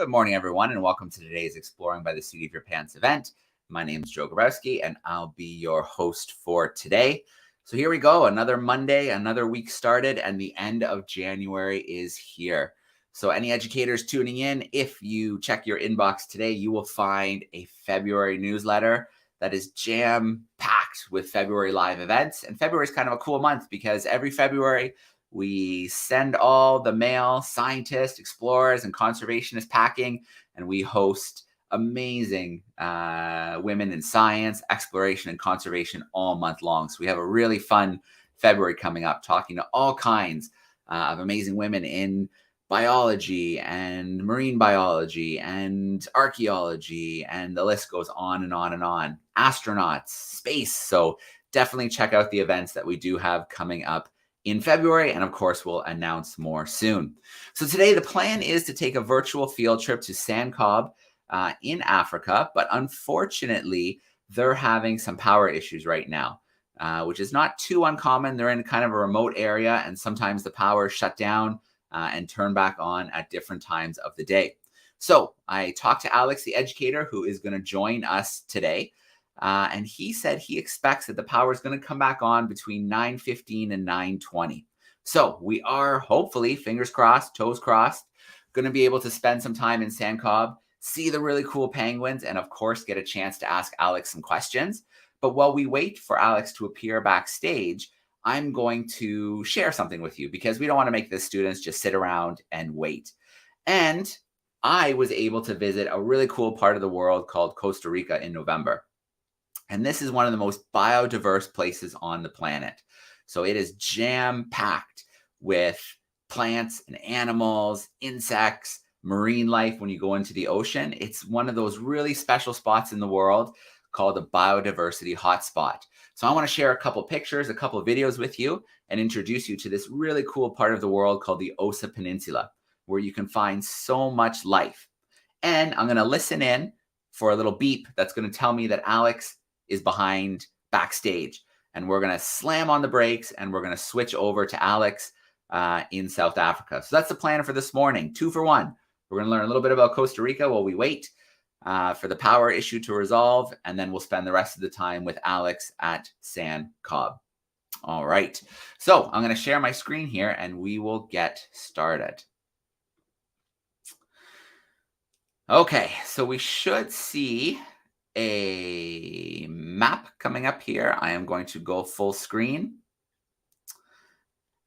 Good morning, everyone, and welcome to today's Exploring by the Seat of Your Pants event. My name is Joe Grabowski, and I'll be your host for today. So here we go, another Monday, another week started, and the end of January is here. So any educators tuning in, if you check your inbox today, you will find a February newsletter that is jam-packed with February live events. And February is kind of a cool month because every February, we send all the male scientists, explorers, and conservationists packing, and we host amazing women in science, exploration, and conservation all month long. So we have a really fun February coming up, talking to all kinds of amazing women in biology and marine biology and archaeology, and the list goes on and on and on. Astronauts, space. So definitely check out the events that we do have coming up in February, and of course, we'll announce more soon. So today, the plan is to take a virtual field trip to SANCCOB in Africa, but unfortunately, they're having some power issues right now, which is not too uncommon. They're in kind of a remote area, and sometimes the power is shut down and turn back on at different times of the day. So I talked to Alex, the educator, who is going to join us today. And he said he expects that the power is going to come back on between 9:15 and 9:20. So we are hopefully, fingers crossed, toes crossed, going to be able to spend some time in SANCCOB, see the really cool penguins, and of course, get a chance to ask Alex some questions. But while we wait for Alex to appear backstage, I'm going to share something with you because we don't want to make the students just sit around and wait. And I was able to visit a really cool part of the world called Costa Rica in November. And this is one of the most biodiverse places on the planet. So it is jam-packed with plants and animals, insects, marine life when you go into the ocean. It's one of those really special spots in the world called a biodiversity hotspot. So I want to share a couple pictures, a couple videos with you, and introduce you to this really cool part of the world called the Osa Peninsula, where you can find so much life. And I'm going to listen in for a little beep that's going to tell me that Alex is behind backstage, and we're going to slam on the brakes and we're going to switch over to Alex in South Africa. So that's the plan for this morning. 2 for 1. We're going to learn a little bit about Costa Rica while we wait for the power issue to resolve, and then we'll spend the rest of the time with Alex at SANCCOB. All right. So I'm going to share my screen here and we will get started. Okay, so we should see a map coming up here. I am going to go full screen.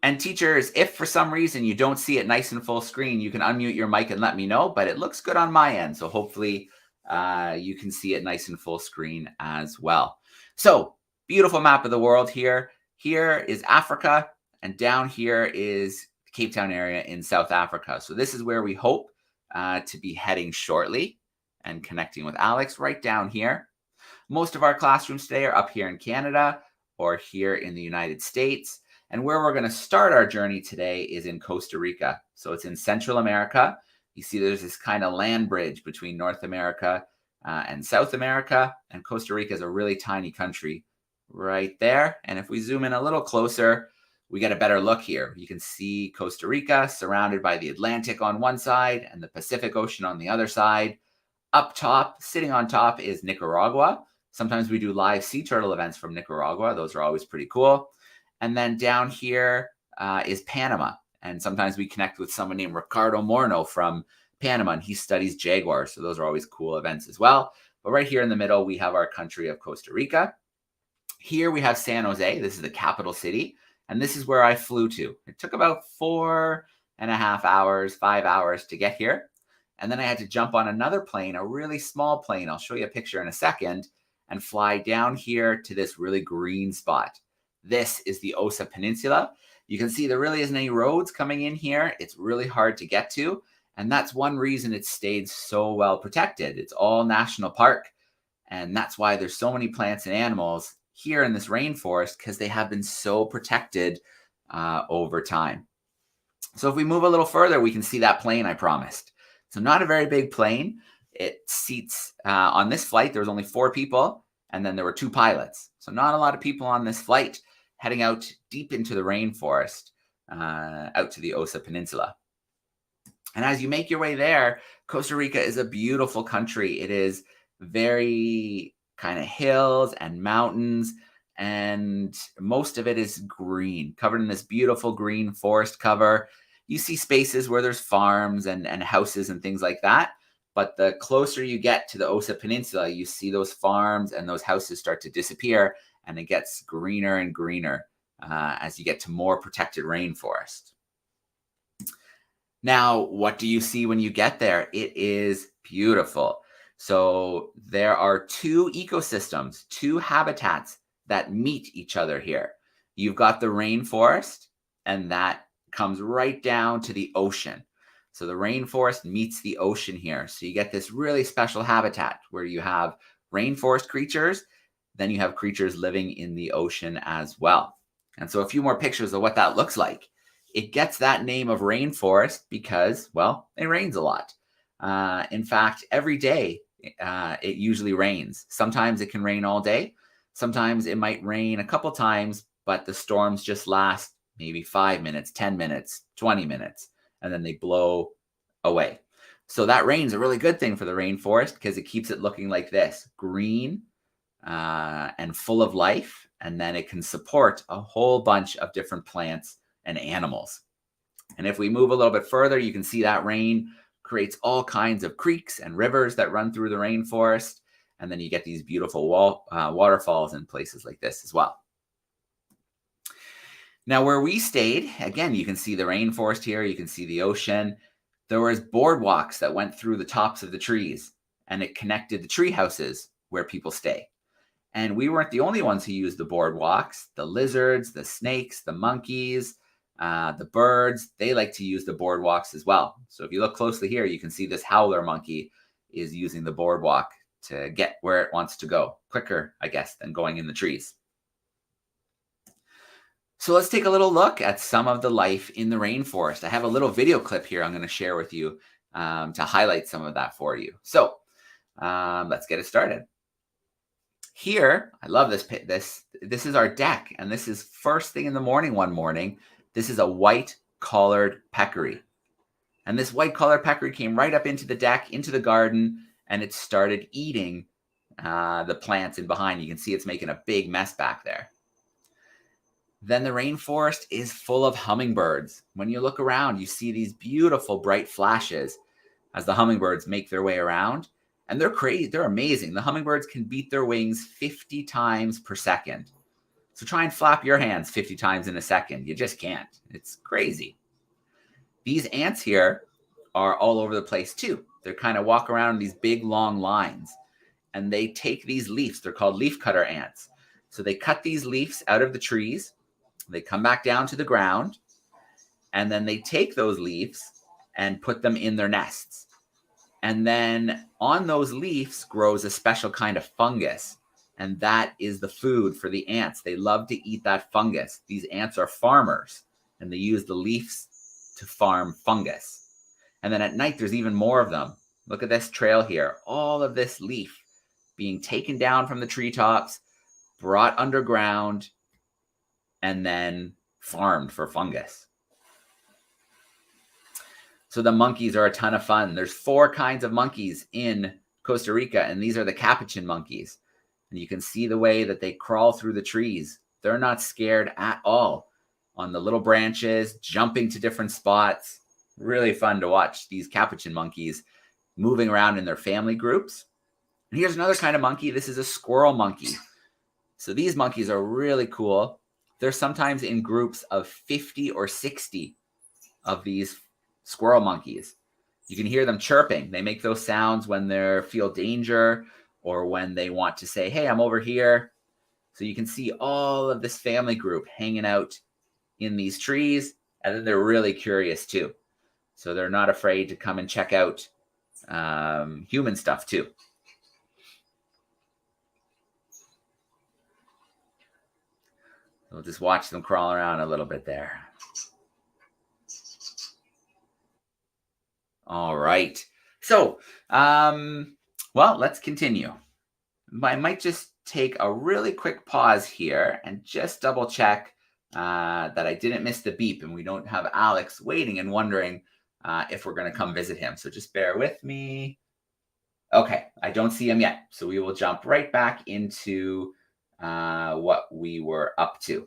And teachers, if for some reason you don't see it nice and full screen, you can unmute your mic and let me know, but it looks good on my end. So hopefully you can see it nice and full screen as well. So beautiful map of the world here. Here is Africa, and down here is the Cape Town area in South Africa. So this is where we hope to be heading shortly and connecting with Alex right down here. Most of our classrooms today are up here in Canada or here in the United States. And where we're going to start our journey today is in Costa Rica. So it's in Central America. You see there's this kind of land bridge between North America and South America. And Costa Rica is a really tiny country right there. And if we zoom in a little closer, we get a better look here. You can see Costa Rica surrounded by the Atlantic on one side and the Pacific Ocean on the other side. Up top, sitting on top, is Nicaragua. Sometimes we do live sea turtle events from Nicaragua. Those are always pretty cool. And then down here is Panama. And sometimes we connect with someone named Ricardo Morno from Panama, and he studies jaguars. So those are always cool events as well. But right here in the middle, we have our country of Costa Rica. Here we have San Jose. This is the capital city. And this is where I flew to. It took about 4.5 hours, 5 hours to get here. And then I had to jump on another plane, a really small plane. I'll show you a picture in a second, and fly down here to this really green spot. This is the Osa Peninsula. You can see there really isn't any roads coming in here. It's really hard to get to. And that's one reason it's stayed so well protected. It's all national park. And that's why there's so many plants and animals here in this rainforest, because they have been so protected over time. So if we move a little further, we can see that plane I promised. So not a very big plane. It seats, on this flight, there was only 4 people, and then there were 2 pilots. So not a lot of people on this flight heading out deep into the rainforest, out to the Osa Peninsula. And as you make your way there, Costa Rica is a beautiful country. It is very kind of hills and mountains, and most of it is green, covered in this beautiful green forest cover. You see spaces where there's farms and houses and things like that. But the closer you get to the Osa Peninsula, you see those farms and those houses start to disappear, and it gets greener and greener as you get to more protected rainforest. Now, what do you see when you get there? It is beautiful. So there are two ecosystems, two habitats that meet each other here. You've got the rainforest, and that comes right down to the ocean. So the rainforest meets the ocean here. So you get this really special habitat where you have rainforest creatures, then you have creatures living in the ocean as well. And so a few more pictures of what that looks like. It gets that name of rainforest because, well, it rains a lot. In fact, every day it usually rains. Sometimes it can rain all day. Sometimes it might rain a couple times, but the storms just last maybe 5 minutes, 10 minutes, 20 minutes, and then they blow away. So that rain's a really good thing for the rainforest because it keeps it looking like this, green and full of life. And then it can support a whole bunch of different plants and animals. And if we move a little bit further, you can see that rain creates all kinds of creeks and rivers that run through the rainforest. And then you get these beautiful waterfalls in places like this as well. Now, where we stayed, again, you can see the rainforest here. You can see the ocean. There was boardwalks that went through the tops of the trees, and it connected the tree houses where people stay. And we weren't the only ones who used the boardwalks. The lizards, the snakes, the monkeys, the birds, they like to use the boardwalks as well. So if you look closely here, you can see this howler monkey is using the boardwalk to get where it wants to go quicker, I guess, than going in the trees. So let's take a little look at some of the life in the rainforest. I have a little video clip here I'm going to share with you to highlight some of that for you. So let's get it started. Here, I love this. This is our deck, and this is first thing in the morning one morning. This is a white-collared peccary. And this white-collared peccary came right up into the deck, into the garden, and it started eating the plants in behind. You can see it's making a big mess back there. Then the rainforest is full of hummingbirds. When you look around, you see these beautiful bright flashes as the hummingbirds make their way around. And they're crazy. They're amazing. The hummingbirds can beat their wings 50 times per second. So try and flap your hands 50 times in a second. You just can't. It's crazy. These ants here are all over the place too. They kind of walk around in these big long lines, and they take these leaves. They're called leaf cutter ants. So they cut these leaves out of the trees. They come back down to the ground, and then they take those leaves and put them in their nests. And then on those leaves grows a special kind of fungus, and that is the food for the ants. They love to eat that fungus. These ants are farmers, and they use the leaves to farm fungus. And then at night, there's even more of them. Look at this trail here. All of this leaf being taken down from the treetops, brought underground, and then farmed for fungus. So the monkeys are a ton of fun. There's 4 kinds of monkeys in Costa Rica, and these are the capuchin monkeys. And you can see the way that they crawl through the trees. They're not scared at all on the little branches, jumping to different spots. Really fun to watch these capuchin monkeys moving around in their family groups. And here's another kind of monkey. This is a squirrel monkey. So these monkeys are really cool. They're sometimes in groups of 50 or 60 of these squirrel monkeys. You can hear them chirping. They make those sounds when they feel danger or when they want to say, hey, I'm over here. So you can see all of this family group hanging out in these trees, and then they're really curious too. So they're not afraid to come and check out human stuff too. We'll just watch them crawl around a little bit there. All right. So, well, let's continue. I might just take a really quick pause here and just double check that I didn't miss the beep and we don't have Alex waiting and wondering if we're going to come visit him. So just bear with me. Okay, I don't see him yet. So we will jump right back into what we were up to.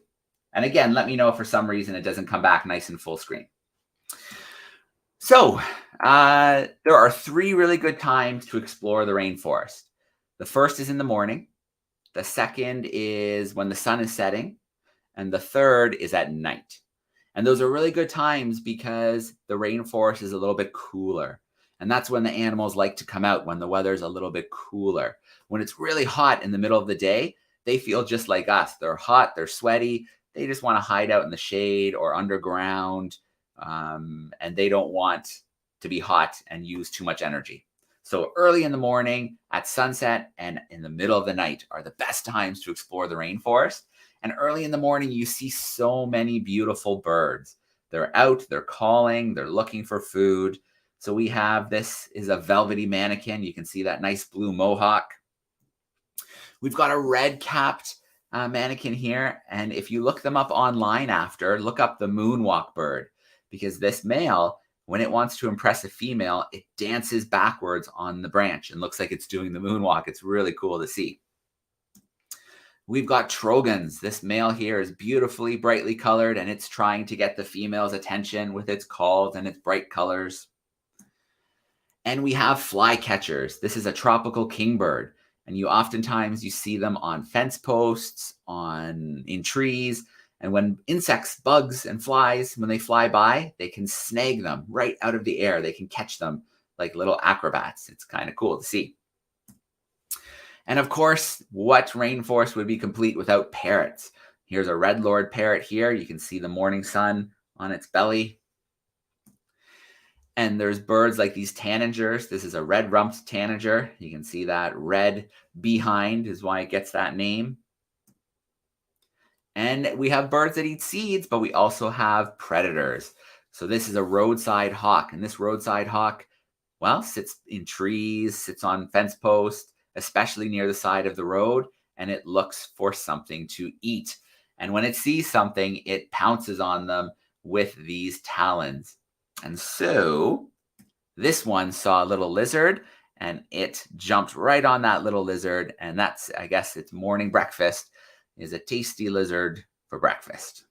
And again, let me know if for some reason it doesn't come back nice and full screen. So there are 3 really good times to explore the rainforest. The first is in the morning. The second is when the sun is setting. And the third is at night. And those are really good times because the rainforest is a little bit cooler. And that's when the animals like to come out, when the weather is a little bit cooler. When it's really hot in the middle of the day, they feel just like us. They're hot, they're sweaty. They just want to hide out in the shade or underground. And they don't want to be hot and use too much energy. So early in the morning, at sunset, and in the middle of the night are the best times to explore the rainforest. And early in the morning, you see so many beautiful birds. They're out, they're calling, they're looking for food. So we have, this is a velvety manakin. You can see that nice blue mohawk. We've got a red-capped manakin here. And if you look them up online after, look up the moonwalk bird, because this male, when it wants to impress a female, it dances backwards on the branch and looks like it's doing the moonwalk. It's really cool to see. We've got trogons. This male here is beautifully, brightly colored, and it's trying to get the female's attention with its calls and its bright colors. And we have flycatchers. This is a tropical kingbird, and oftentimes you see them on fence posts, in trees. And when insects, bugs, and flies, when they fly by, they can snag them right out of the air. They can catch them like little acrobats. It's kind of cool to see. And of course, what rainforest would be complete without parrots? Here's a red lord parrot here. You can see the morning sun on its belly. And there's birds like these tanagers. This is a red-rumped tanager. You can see that red behind is why it gets that name. And we have birds that eat seeds, but we also have predators. So this is a roadside hawk. And this roadside hawk, well, sits in trees, sits on fence posts, especially near the side of the road, and it looks for something to eat. And when it sees something, it pounces on them with these talons. And so this one saw a little lizard, and it jumped right on that little lizard. And that's, I guess, its morning breakfast is a tasty lizard for breakfast.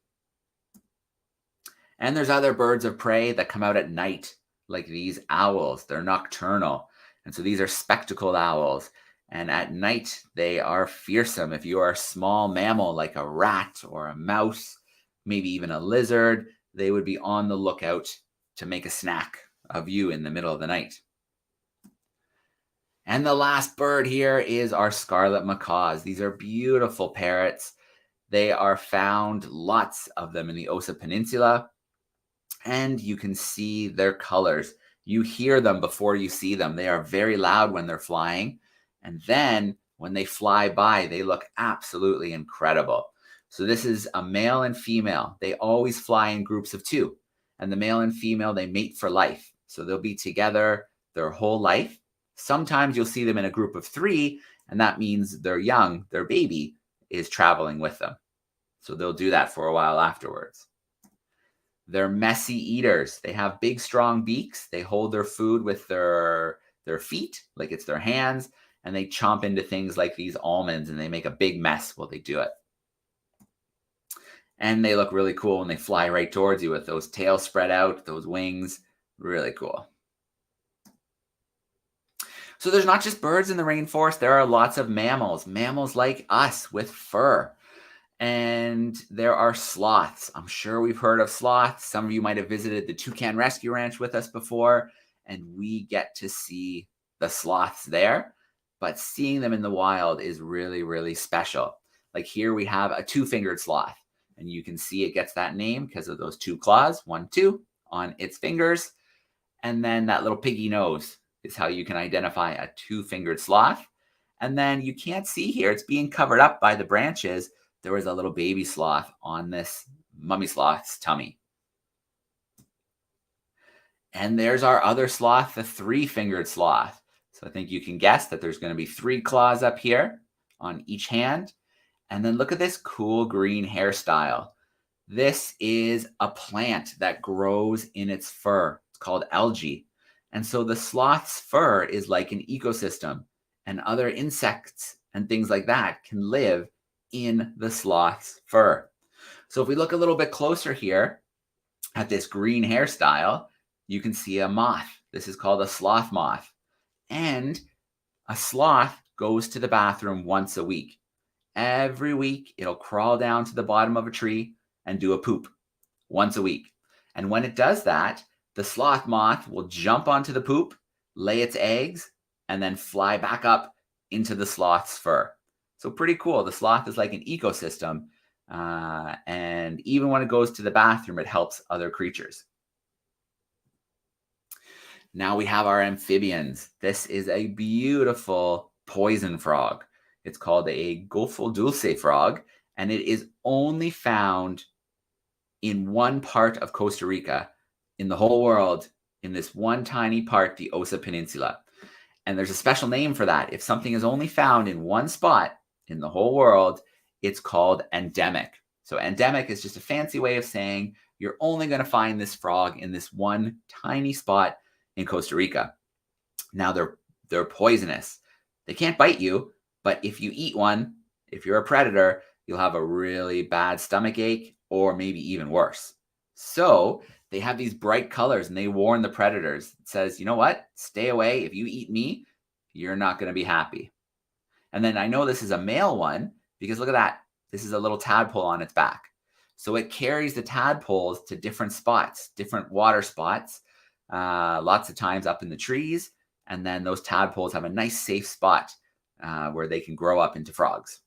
And there's other birds of prey that come out at night, like these owls. They're nocturnal. And so these are spectacled owls. And at night, they are fearsome. If you are a small mammal like a rat or a mouse, maybe even a lizard, they would be on the lookout to make a snack of you in the middle of the night. And the last bird here is our scarlet macaws. These are beautiful parrots. They are found, lots of them, in the Osa Peninsula. And you can see their colors. You hear them before you see them. They are very loud when they're flying. And then when they fly by, they look absolutely incredible. So this is a male and female. They always fly in groups of 2. And the male and female, they mate for life. So they'll be together their whole life. Sometimes you'll see them in a group of 3, and that means their young, their baby, is traveling with them. So they'll do that for a while afterwards. They're messy eaters. They have big, strong beaks. They hold their food with their feet, like it's their hands. And they chomp into things like these almonds, and they make a big mess while they do it. And they look really cool when they fly right towards you with those tails spread out, those wings. Really cool. So there's not just birds in the rainforest. There are lots of mammals like us with fur. And there are sloths. I'm sure we've heard of sloths. Some of you might have visited the Toucan Rescue Ranch with us before, and we get to see the sloths there. But seeing them in the wild is really, really special. Like here we have a 2-fingered sloth, and you can see it gets that name because of those 2 claws, 1, 2, on its fingers. And then that little piggy nose is how you can identify a 2-fingered sloth. And then you can't see here, it's being covered up by the branches. There was a little baby sloth on this mummy sloth's tummy. And there's our other sloth, the 3-fingered sloth. So I think you can guess that there's going to be 3 claws up here on each hand. And then look at this cool green hairstyle. This is a plant that grows in its fur. It's called algae. And so the sloth's fur is like an ecosystem, and other insects and things like that can live in the sloth's fur. So if we look a little bit closer here at this green hairstyle, you can see a moth. This is called a sloth moth. And a sloth goes to the bathroom once a week. Every week, it'll crawl down to the bottom of a tree and do a poop once a week. And when it does that, the sloth moth will jump onto the poop, lay its eggs, and then fly back up into the sloth's fur. So pretty cool. The sloth is like an ecosystem. And even when it goes to the bathroom, it helps other creatures. Now we have our amphibians. This is a beautiful poison frog. It's called a golfo dulce frog, and it is only found in one part of Costa Rica in the whole world, in this one tiny part, the Osa Peninsula. And there's a special name for that. If something is only found in one spot in the whole world, it's called endemic. So endemic is just a fancy way of saying you're only going to find this frog in this one tiny spot in Costa Rica. Now they're poisonous. They can't bite you, but if you eat one, if you're a predator, you'll have a really bad stomach ache or maybe even worse. So they have these bright colors and they warn the predators. It says, you know what? Stay away. If you eat me, you're not going to be happy. And then I know this is a male one because look at that. This is a little tadpole on its back. So it carries the tadpoles to different spots, different water spots, lots of times up in the trees. And then those tadpoles have a nice safe spot where they can grow up into frogs.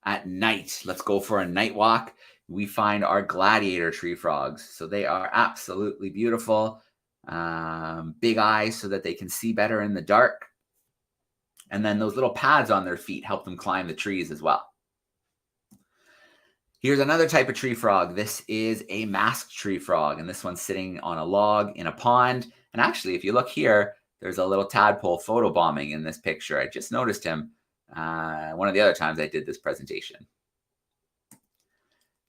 At night, let's go for a night walk. We find our gladiator tree frogs. So they are absolutely beautiful. Big eyes so that they can see better in the dark. And then those little pads on their feet help them climb the trees as well. Here's another type of tree frog. This is a masked tree frog, and this one's sitting on a log in a pond. And actually, if you look here, there's a little tadpole photobombing in this picture. I just noticed him one of the other times I did this presentation.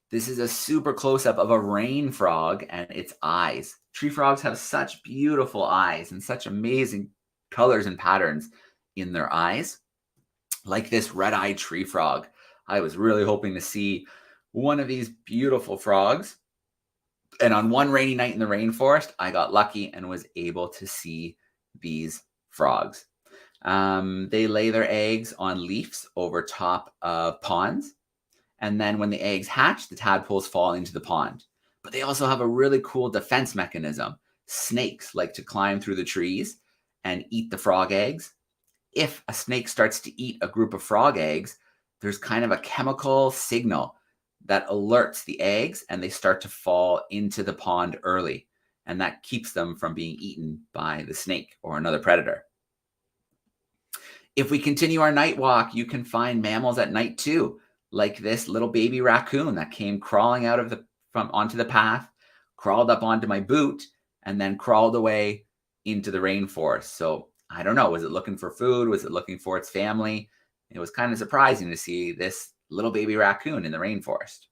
This is a super close-up of a rain frog and its eyes. Tree frogs have such beautiful eyes and such amazing colors and patterns in their eyes. Like this red-eyed tree frog. I was really hoping to see one of these beautiful frogs. And on one rainy night in the rainforest, I got lucky and was able to see these frogs. They lay their eggs on leaves over top of ponds. And then when the eggs hatch, the tadpoles fall into the pond. But they also have a really cool defense mechanism. Snakes like to climb through the trees and eat the frog eggs. If a snake starts to eat a group of frog eggs, there's kind of a chemical signal that alerts the eggs and they start to fall into the pond early. And that keeps them from being eaten by the snake or another predator. If we continue our night walk, you can find mammals at night too, like this little baby raccoon that came crawling out of onto the path, crawled up onto my boot, and then crawled away into the rainforest. So I don't know, was it looking for food? Was it looking for its family? It was kind of surprising to see this little baby raccoon in the rainforest.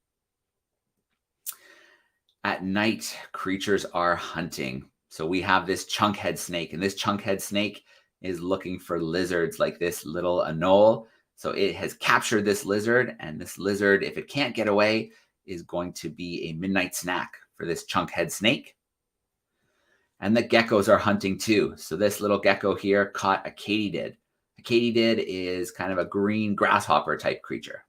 At night, creatures are hunting. So we have this chunkhead snake, and this chunkhead snake is looking for lizards like this little anole. So it has captured this lizard, and this lizard, if it can't get away, is going to be a midnight snack for this chunkhead snake. And the geckos are hunting too. So this little gecko here caught a katydid. A katydid is kind of a green grasshopper type creature.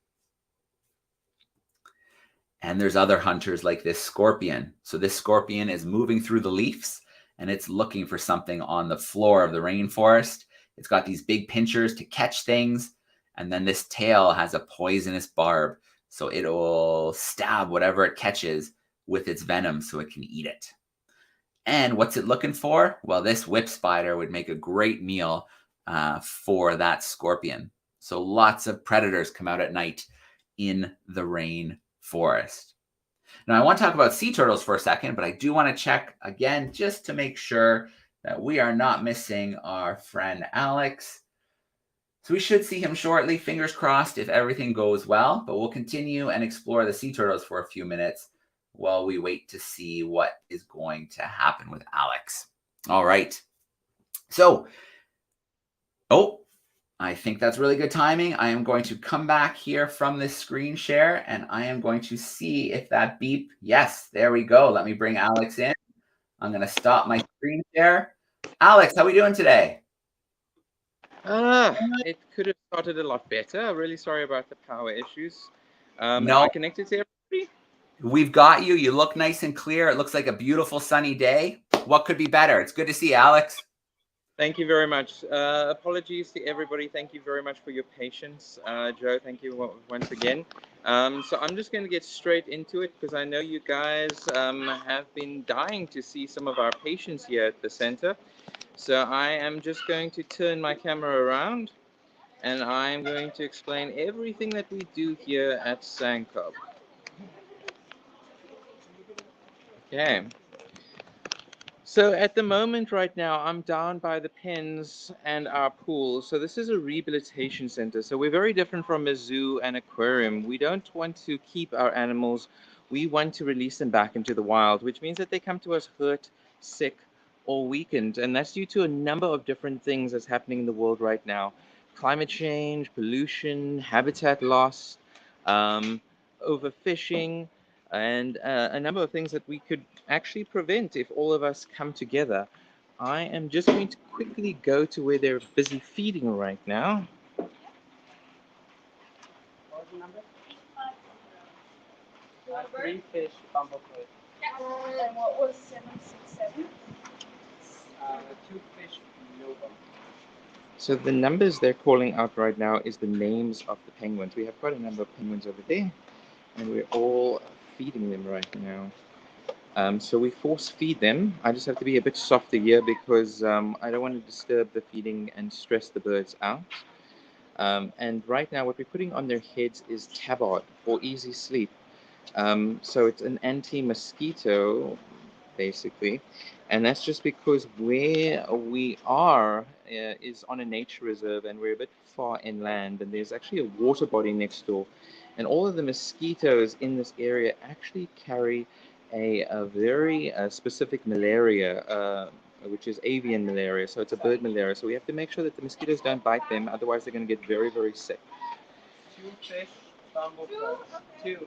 And there's other hunters like this scorpion. So this scorpion is moving through the leaves and it's looking for something on the floor of the rainforest. It's got these big pinchers to catch things. And then this tail has a poisonous barb. So it will stab whatever it catches with its venom so it can eat it. And what's it looking for? Well, this whip spider would make a great meal for that scorpion. So lots of predators come out at night in the rainforest. Now, I want to talk about sea turtles for a second, but I do want to check again just to make sure that we are not missing our friend Alex. So we should see him shortly, fingers crossed if everything goes well, but we'll continue and explore the sea turtles for a few minutes while we wait to see what is going to happen with Alex. All right. So, I think that's really good timing. I am going to come back here from this screen share and I am going to see if that beep, yes, there we go. Let me bring Alex in. I'm going to stop my screen share. Alex, how are we doing today? It could have started a lot better. I'm really sorry about the power issues. Am No, I connected to everybody? we've got you. You look nice and clear. It looks like a beautiful sunny day. What could be better? It's good to see you, Alex. Thank you very much. Apologies to everybody. Thank you very much for your patience. Joe, thank you once again. So I'm just going to get straight into it because I know you guys have been dying to see some of our patients here at the center. So I am just going to turn my camera around and I'm going to explain everything that we do here at SANCCOB. Okay. So at the moment right now, I'm down by the pens and our pool. So this is a rehabilitation center. So we're very different from a zoo and aquarium. We don't want to keep our animals. We want to release them back into the wild, which means that they come to us hurt, sick, or weakened. And that's due to a number of different things that's happening in the world right now. Climate change, pollution, habitat loss, um, overfishing, and a number of things that we could actually prevent if all of us come together. I am just going to quickly go to where they're busy feeding right now. Three fish, bumble fish. And what was 767? Two fish, Nova. So the numbers they're calling out right now is the names of the penguins. We have quite a number of penguins over there, and we're all feeding them right now. So we force feed them. I just have to be a bit softer here because I don't want to disturb the feeding and stress the birds out. And right now what we're putting on their heads is tabard for easy sleep. So it's an anti-mosquito, basically. And that's just because where we are is on a nature reserve and we're a bit far inland and there's actually a water body next door. And all of the mosquitoes in this area actually carry a very specific malaria, which is avian malaria. So it's a bird malaria. So we have to make sure that the mosquitoes don't bite them, otherwise they're going to get very, very sick. Two fish, bumblefuts, two.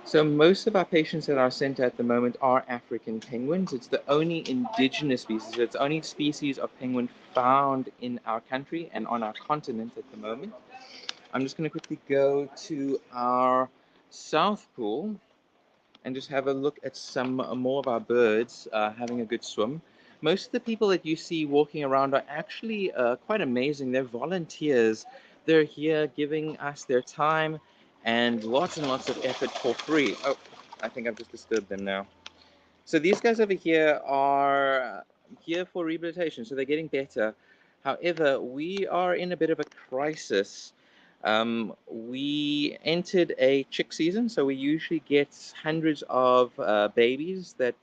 So most of our patients at our center at the moment are African penguins. It's the only indigenous species. It's the only species of penguin found in our country and on our continent at the moment. I'm just going to quickly go to our south pool and just have a look at some more of our birds having a good swim. Most of the people that you see walking around are actually quite amazing. They're volunteers. They're here giving us their time and lots of effort for free. Oh, I think I've just disturbed them now. So these guys over here are here for rehabilitation, so they're getting better. However, we are in a bit of a crisis. We entered a chick season, so we usually get hundreds of babies that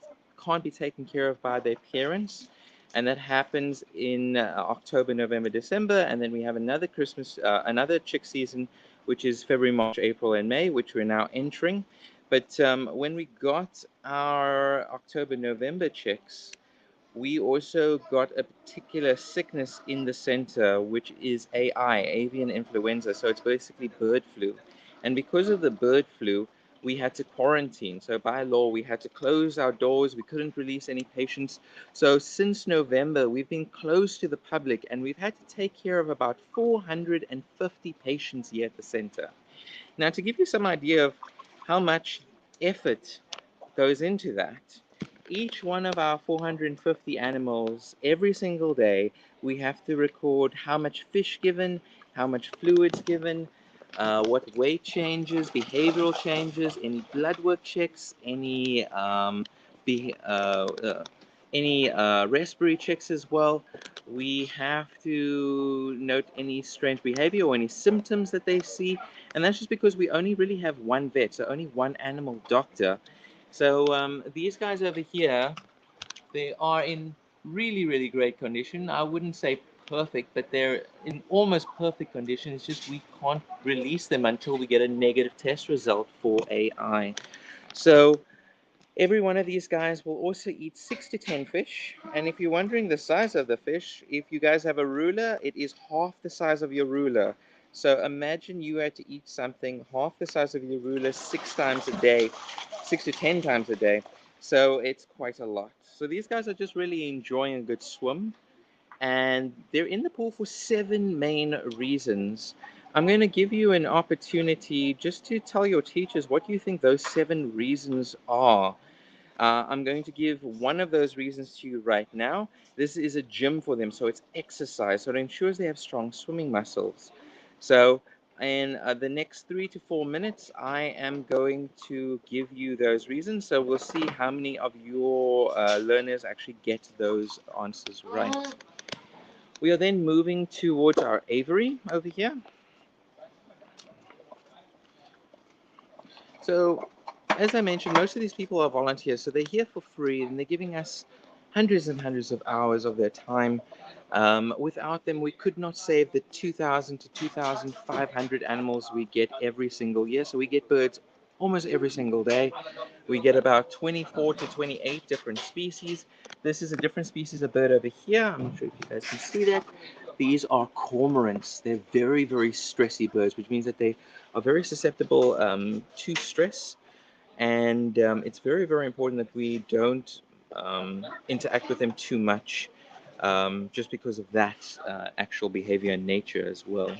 can't be taken care of by their parents. And that happens in October, November, December. And then we have another another chick season, which is February, March, April, and May, which we're now entering. But when we got our October, November chicks, we also got a particular sickness in the center, which is AI, avian influenza. So it's basically bird flu. And because of the bird flu, we had to quarantine. So by law, we had to close our doors. We couldn't release any patients. So since November, we've been closed to the public and we've had to take care of about 450 patients here at the center. Now, to give you some idea of how much effort goes into that, each one of our 450 animals, every single day, we have to record how much fish given, how much fluids given, what weight changes, behavioral changes, any blood work checks, be, uh, uh, any respiratory checks as well. We have to note any strange behavior or any symptoms that they see. And that's just because we only really have one vet, so only one animal doctor. So these guys over here, they are in really, really great condition. I wouldn't say perfect, but they're in almost perfect condition. It's just we can't release them until we get a negative test result for AI. So every one of these guys will also eat 6 to 10 fish. And if you're wondering the size of the fish, if you guys have a ruler, it is half the size of your ruler. So imagine you had to eat something half the size of your ruler 6 times a day, 6 to 10 times a day. So it's quite a lot. So these guys are just really enjoying a good swim. And they're in the pool for 7 main reasons. I'm going to give you an opportunity just to tell your teachers what you think those 7 reasons are. I'm going to give one of those reasons to you right now. This is a gym for them, so it's exercise, so it ensures they have strong swimming muscles. So in the next 3 to 4 minutes, I am going to give you those reasons. So we'll see how many of your learners actually get those answers right. We are then moving towards our aviary over here. So, as I mentioned, most of these people are volunteers, so they're here for free and they're giving us hundreds and hundreds of hours of their time. Without them, we could not save the 2,000 to 2,500 animals we get every single year. So we get birds almost every single day. We get about 24 to 28 different species. This is a different species of bird over here. I'm not sure if you guys can see that. These are cormorants. They're very, very stressy birds, which means that they are very susceptible to stress. And it's very, very important that we don't interact with them too much, just because of that actual behavior and nature as well.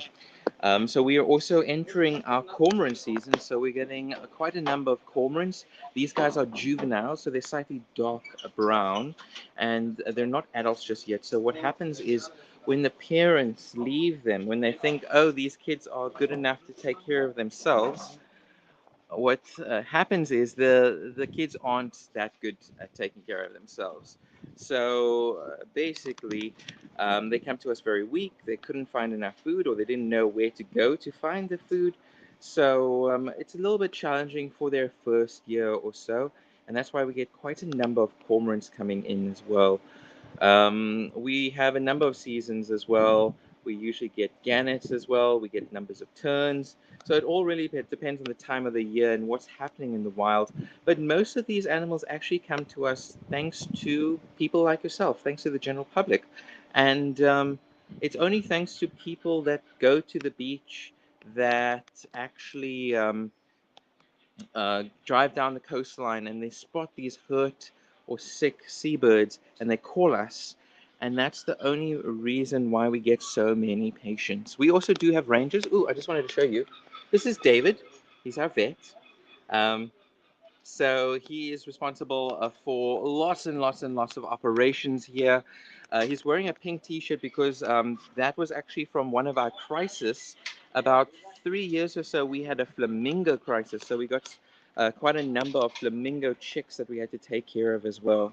So we are also entering our cormorant season, so we're getting quite a number of cormorants. These guys are juveniles, so they're slightly dark brown, and they're not adults just yet. So what happens is when the parents leave them, when they think, oh, these kids are good enough to take care of themselves, what happens is the kids aren't that good at taking care of themselves. So basically, they come to us very weak. They couldn't find enough food, or they didn't know where to go to find the food. So it's a little bit challenging for their first year or so, and that's why we get quite a number of cormorants coming in as well. We have a number of seasons as well. We usually get gannets as well. We get numbers of terns. So it all really depends on the time of the year and what's happening in the wild. But most of these animals actually come to us thanks to people like yourself, thanks to the general public. And it's only thanks to people that go to the beach that actually drive down the coastline and they spot these hurt or sick seabirds and they call us. And that's the only reason why we get so many patients. We also do have rangers. Ooh, I just wanted to show you. This is David. He's our vet. Um, so he is responsible for lots and lots and lots of operations here. He's wearing a pink t-shirt because that was actually from one of our crises. About 3 years or so, we had a flamingo crisis. So we got quite a number of flamingo chicks that we had to take care of as well.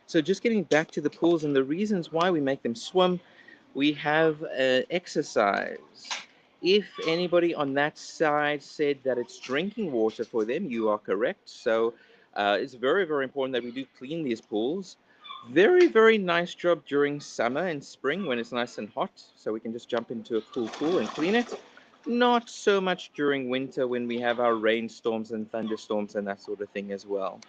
So just getting back to the pools and the reasons why we make them swim, we have exercise. If anybody on that side said that it's drinking water for them, you are correct. So it's very, very important that we do clean these pools. Very, very nice job during summer and spring when it's nice and hot, so we can just jump into a cool pool and clean it. Not so much during winter when we have our rainstorms and thunderstorms and that sort of thing as well.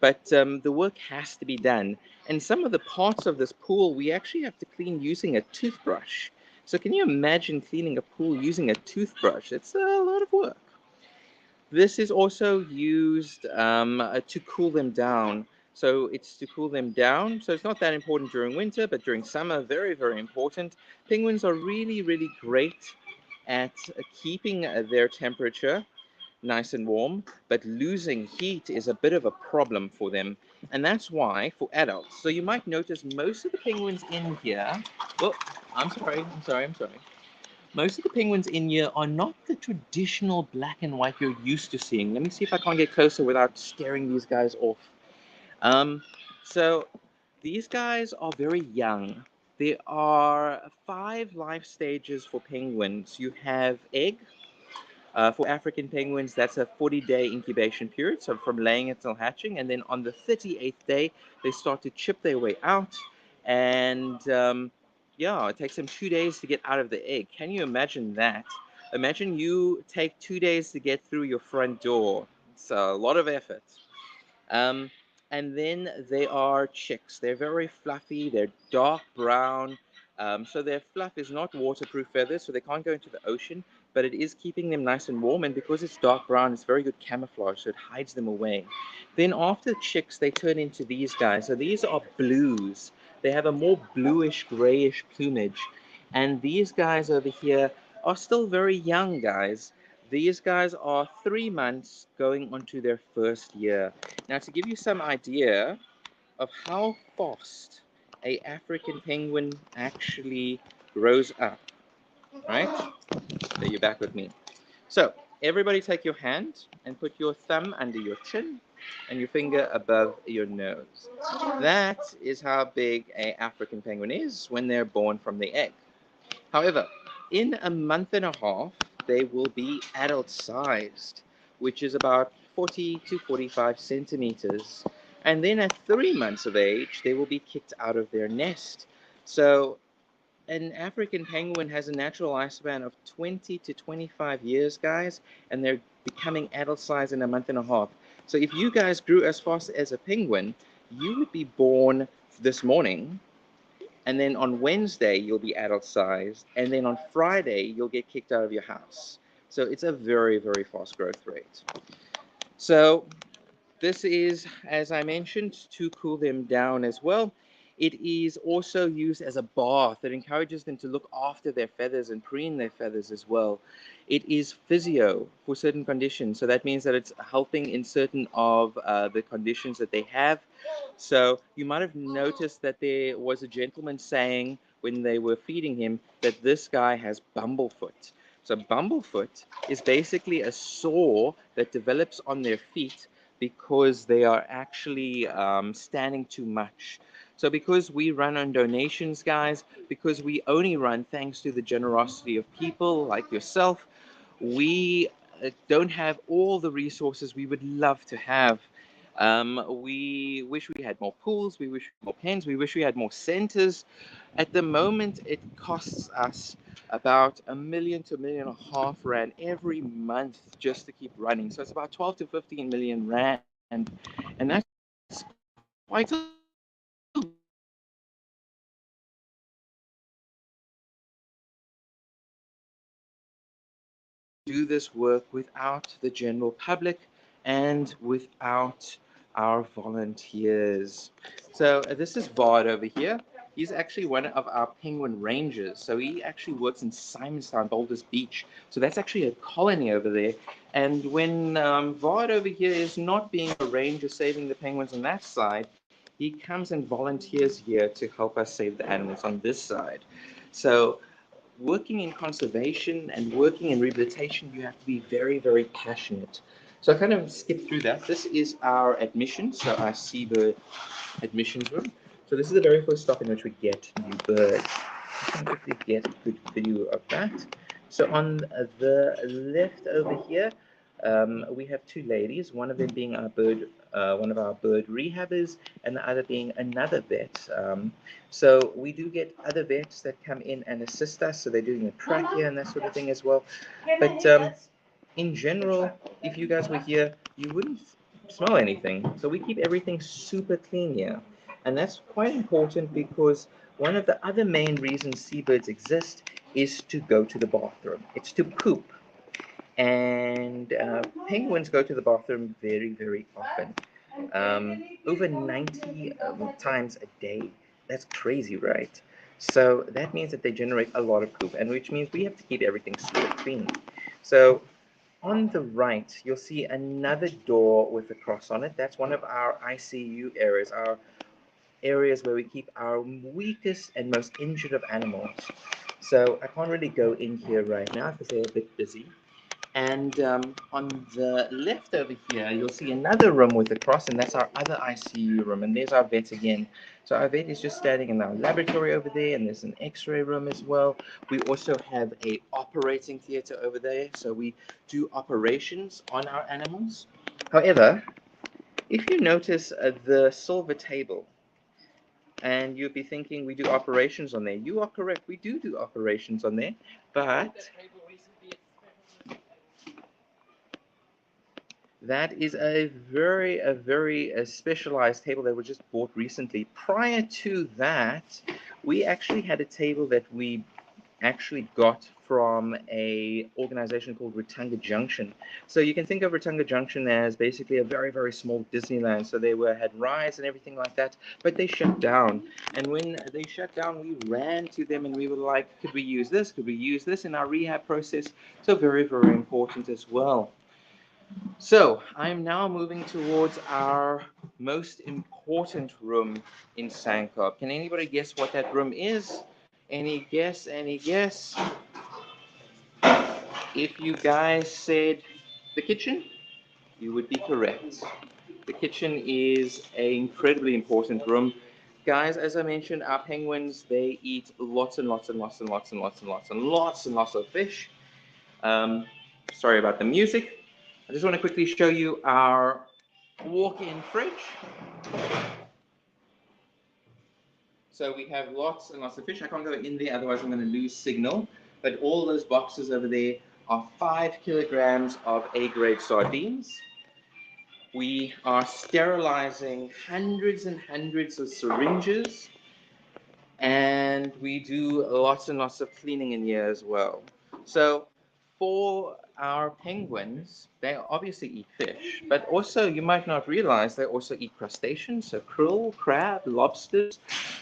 But the work has to be done. And some of the parts of this pool, we actually have to clean using a toothbrush. So can you imagine cleaning a pool using a toothbrush? It's a lot of work. This is also used to cool them down. So it's to cool them down. So it's not that important during winter, but during summer, very, very important. Penguins are really, really great at keeping their temperature nice and warm, but losing heat is a bit of a problem for them. And that's why for adults, so you might notice most of the penguins in here, oh, I'm sorry. Most of the penguins in here are not the traditional black and white you're used to seeing. Let me see if I can't get closer without scaring these guys off. So these guys are very young. There are 5 life stages for penguins. You have egg, for African penguins, that's a 40-day incubation period, so from laying until hatching. And then on the 38th day, they start to chip their way out. And Yeah, it takes them 2 days to get out of the egg. Can you imagine that? Imagine you take 2 days to get through your front door. It's a lot of effort. Um, and then they are chicks. They're very fluffy. They're dark brown. So their fluff is not waterproof feathers, so they can't go into the ocean, but it is keeping them nice and warm. And because it's dark brown, it's very good camouflage, so it hides them away. Then after chicks, they turn into these guys. So these are blues. They have a more bluish, grayish plumage. And these guys over here are still very young guys. These guys are 3 months going onto their first year. Now, to give you some idea of how fast a African penguin actually grows up, right? So you're back with me. So everybody take your hand and put your thumb under your chin and your finger above your nose. That is how big a African penguin is when they're born from the egg. However, in a month and a half, they will be adult sized, which is about 40 to 45 centimeters. And then at 3 months of age, they will be kicked out of their nest. So an African penguin has a natural lifespan of 20 to 25 years, guys, and they're becoming adult size in a month and a half. So if you guys grew as fast as a penguin, you would be born this morning, and then on Wednesday you'll be adult sized, and then on Friday you'll get kicked out of your house. So it's a very, very fast growth rate. So this is, as I mentioned, to cool them down as well. It is also used as a bath. It encourages them to look after their feathers and preen their feathers as well. It is physio for certain conditions. So that means that it's helping in certain of the conditions that they have. So you might have noticed that there was a gentleman saying when they were feeding him that this guy has bumblefoot. So bumblefoot is basically a sore that develops on their feet because they are actually standing too much. So because we run on donations, guys, because we only run thanks to the generosity of people like yourself, we don't have all the resources we would love to have. We wish we had more pools, we wish we had more pens, we wish we had more centers. At the moment, it costs us about $1 to $1.5 million rand every month just to keep running. So it's about 12 to 15 million rand, and that's quite a do this work without the general public and without our volunteers. So this is Vard over here. He's actually one of our penguin rangers. So he actually works in Simonstown, Boulders Beach. So that's actually a colony over there. And when Vard over here is not being a ranger saving the penguins on that side, he comes and volunteers here to help us save the animals on this side. So working in conservation and working in rehabilitation, you have to be very, very passionate. So I kind of skipped through that. This is our admission, so our Seabird admissions room. So this is the very first stop in which we get new birds. I can quickly get a good view of that. So on the left over here, we have two ladies, one of them being our bird, one of our bird rehabbers, and the other being another vet. So we do get other vets that come in and assist us, so they're doing a trachea and that sort of thing as well. But in general, if you guys were here, you wouldn't smell anything. So we keep everything super clean here. And that's quite important because one of the other main reasons seabirds exist is to go to the bathroom. It's to poop. And penguins go to the bathroom very, very often. Over 90 times a day. That's crazy, right? So that means that they generate a lot of poop, and which means we have to keep everything super clean. So on the right, you'll see another door with a cross on it. That's one of our ICU areas, our areas where we keep our weakest and most injured of animals. So I can't really go in here right now because they're a bit busy. And on the left over here, you'll see another room with a cross, and that's our other ICU room. And there's our vet again. So our vet is just standing in our laboratory over there, and there's an X-ray room as well. We also have a operating theater over there, so we do operations on our animals. However, if you notice the silver table, And you'll be thinking we do operations on there. You are correct. We do operations on there, but that is a very specialized table that was just bought recently. Prior to that, we actually had a table that we actually got from a organization called Rotunda Junction. So you can think of Rotunda Junction as basically a very small Disneyland. So they had rides and everything like that, but they shut down. And when they shut down, we ran to them and we were like, could we use this? Could we use this in our rehab process? So very important as well. So I'm now moving towards our most important room in SANCCOB. Can anybody guess what that room is? Any guess? Any guess? If you guys said the kitchen, you would be correct. The kitchen is an incredibly important room. Guys, as I mentioned, our penguins, they eat lots and lots of fish. Sorry about the music. I just want to quickly show you our walk-in fridge. So we have lots and lots of fish. I can't go in there, otherwise I'm going to lose signal. But all those boxes over there are 5 kilograms of A-grade sardines. We are sterilizing hundreds and hundreds of syringes. And we do lots and lots of cleaning in here as well. So for our penguins, they obviously eat fish, but also you might not realize they also eat crustaceans, so krill, crab, lobsters.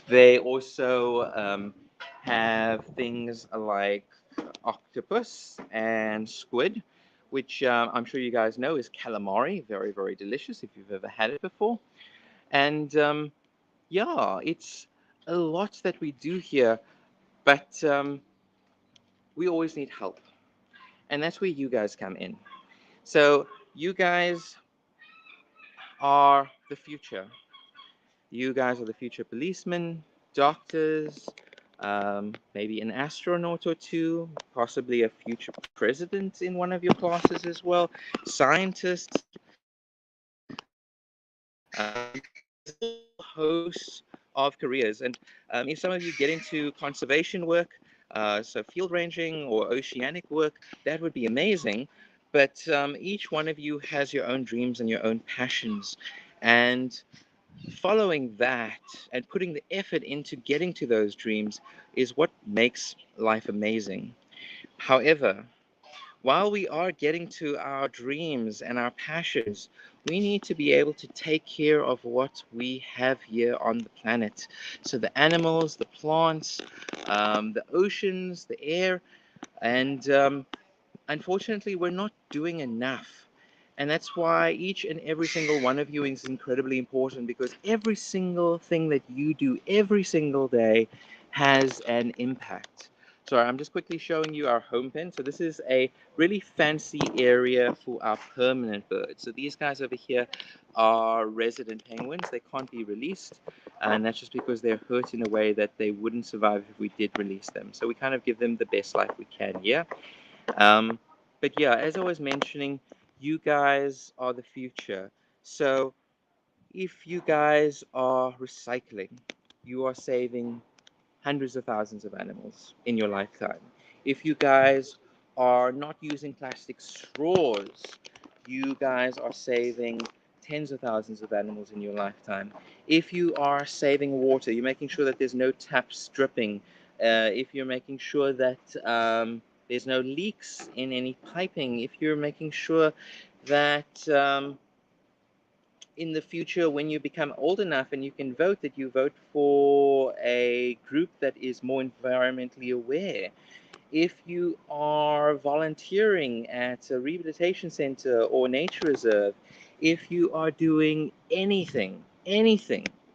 They also have things like octopus and squid, which I'm sure you guys know is calamari, very delicious if you've ever had it before. And yeah, it's a lot that we do here, but we always need help. And that's where you guys come in. So you guys are the future. You guys are the future policemen, doctors, maybe an astronaut or two, possibly a future president in one of your classes as well, scientists, hosts of careers. And if some of you get into conservation work, so field ranging or oceanic work, that would be amazing. But each one of you has your own dreams and your own passions. And following that and putting the effort into getting to those dreams is what makes life amazing. However, while we are getting to our dreams and our passions, we need to be able to take care of what we have here on the planet. So the animals, the plants, the oceans, the air, and unfortunately, we're not doing enough. And that's why each and every single one of you is incredibly important, because every single thing that you do every single day has an impact. So I'm just quickly showing you our home pen. So this is a really fancy area for our permanent birds. So these guys over here are resident penguins. They can't be released. And that's just because they're hurt in a way that they wouldn't survive if we did release them. So we kind of give them the best life we can here. But yeah, as I was mentioning, you guys are the future. So if you guys are recycling, you are saving hundreds of thousands of animals in your lifetime. If you guys are not using plastic straws, you guys are saving tens of thousands of animals in your lifetime. If you are saving water, you're making sure that there's no taps dripping. If you're making sure that there's no leaks in any piping, if you're making sure that in the future, when you become old enough and you can vote, that you vote for a group that is more environmentally aware. If you are volunteering at a rehabilitation center or nature reserve, if you are doing anything,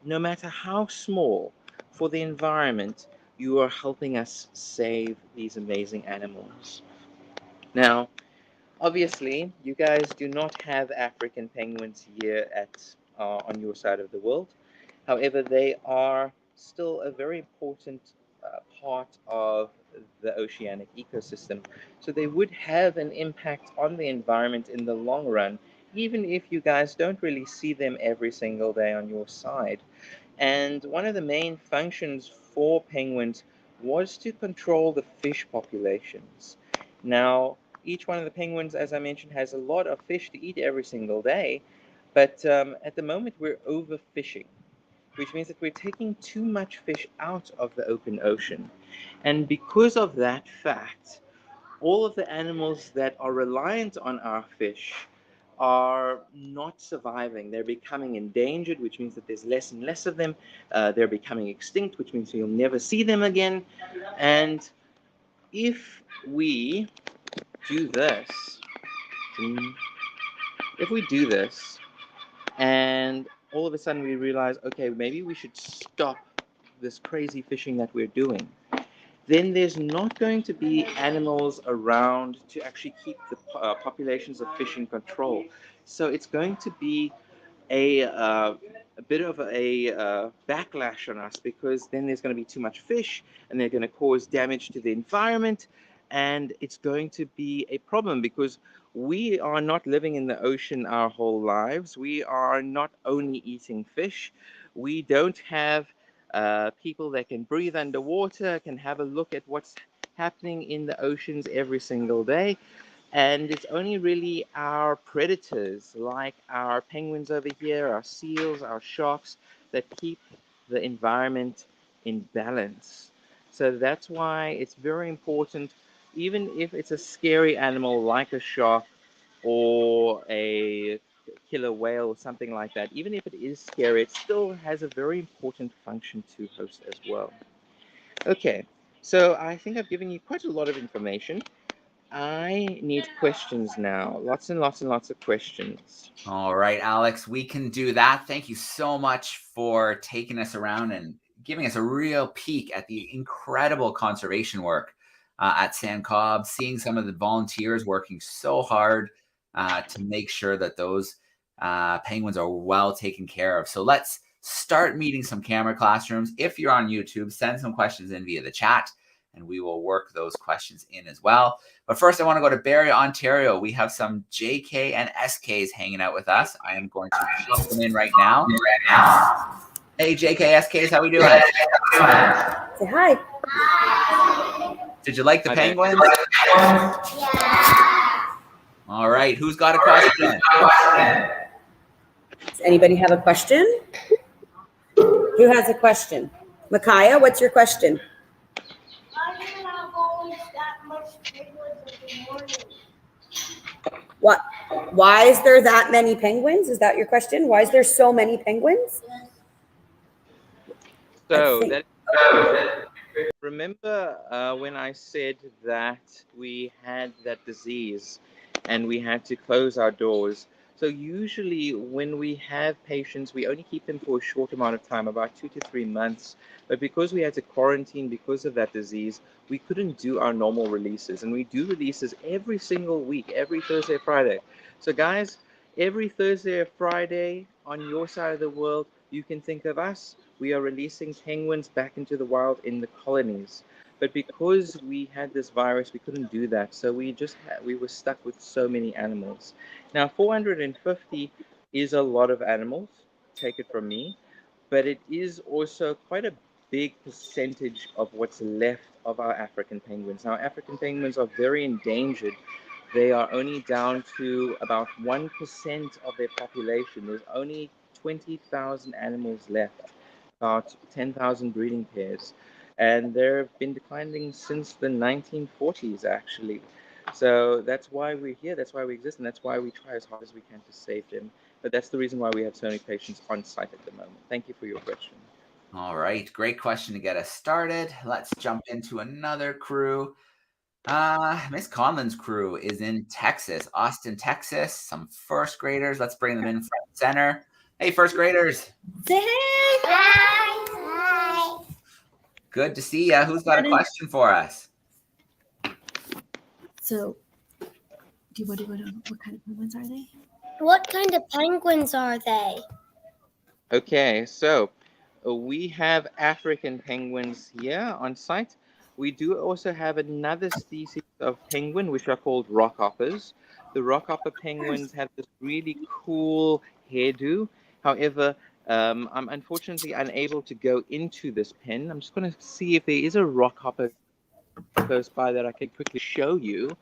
no matter how small, for the environment, you are helping us save these amazing animals. Now, obviously, you guys do not have African penguins here at on your side of the world. However, they are still a very important part of the oceanic ecosystem. So they would have an impact on the environment in the long run. even if you guys don't really see them every single day on your side. And one of the main functions for penguins was to control the fish populations. Now, each one of the penguins, as I mentioned, has a lot of fish to eat every single day, but at the moment we're overfishing, which means that we're taking too much fish out of the open ocean. And because of that fact, all of the animals that are reliant on our fish are not surviving. They're becoming endangered, which means that there's less and less of them. They're becoming extinct, which means you'll never see them again. And if we do this, and all of a sudden we realize, okay, maybe we should stop this crazy fishing that we're doing, then there's not going to be animals around to actually keep the populations of fish in control. So it's going to be a bit of a backlash on us, because then there's going to be too much fish and they're going to cause damage to the environment, and it's going to be a problem because we are not living in the ocean our whole lives. We are not only eating fish. We don't have people that can breathe underwater, can have a look at what's happening in the oceans every single day. And it's only really our predators, like our penguins over here, our seals, our sharks, that keep the environment in balance. So that's why it's very important, even if it's a scary animal like a shark or a killer whale or something like that, even if it is scary, it still has a very important function to host as well. Okay, so I think I've given you quite a lot of information. I need questions now. Lots and lots and lots of questions. All right, Alex, we can do that. Thank you so much for taking us around and giving us a real peek at the incredible conservation work at SANCCOB, seeing some of the volunteers working so hard to make sure that those penguins are well taken care of. So let's start meeting some camera classrooms. If you're on YouTube, send some questions in via the chat, and we will work those questions in as well. But first, I want to go to Barrie, Ontario. We have some JK and SKs hanging out with us. I am going to pop them in right now. Hey, JK, SKs, how we doing? Say hi. Did you like the Hi, penguins? Yeah. All right, who's got a question? Does anybody have a question? Who has a question? Micaiah, what's your question? Why do you have always that much penguins in the morning? What? Why is there that many penguins? Is that your question? Why is there so many penguins? Yes. So that remember when I said that we had that disease and we had to close our doors. So usually when we have patients, we only keep them for a short amount of time, about 2 to 3 months. But because we had to quarantine because of that disease, we couldn't do our normal releases. And we do releases every single week, every Thursday, Friday. So guys, every Thursday or Friday on your side of the world, you can think of us. We are releasing penguins back into the wild in the colonies. But because we had this virus, we couldn't do that. So we were stuck with so many animals. Now, 450 is a lot of animals, take it from me, but it is also quite a big percentage of what's left of our African penguins. Now, African penguins are very endangered. They are only down to about 1% of their population. There's only 20,000 animals left, about 10,000 breeding pairs. And they've been declining since the 1940s, actually. So that's why we're here, that's why we exist, and that's why we try as hard as we can to save them. But that's the reason why we have so many patients on site at the moment. Thank you for your question. All right, great question to get us started. Let's jump into another crew. Miss Conlon's crew is in Texas, Austin, Texas. Some first graders. Let's bring them in front and center. Hey, first graders. Say hey. Hi. Good to see you. Who's got a question for us? So, what kind of penguins are they? What kind of penguins are they? Okay, so we have African penguins here on site. We do also have another species of penguin, which are called rockhoppers. The rockhopper penguins have this really cool hairdo. However, I'm unfortunately unable to go into this pen. I'm just going to see if there is a rockhopper close by that I can quickly show you.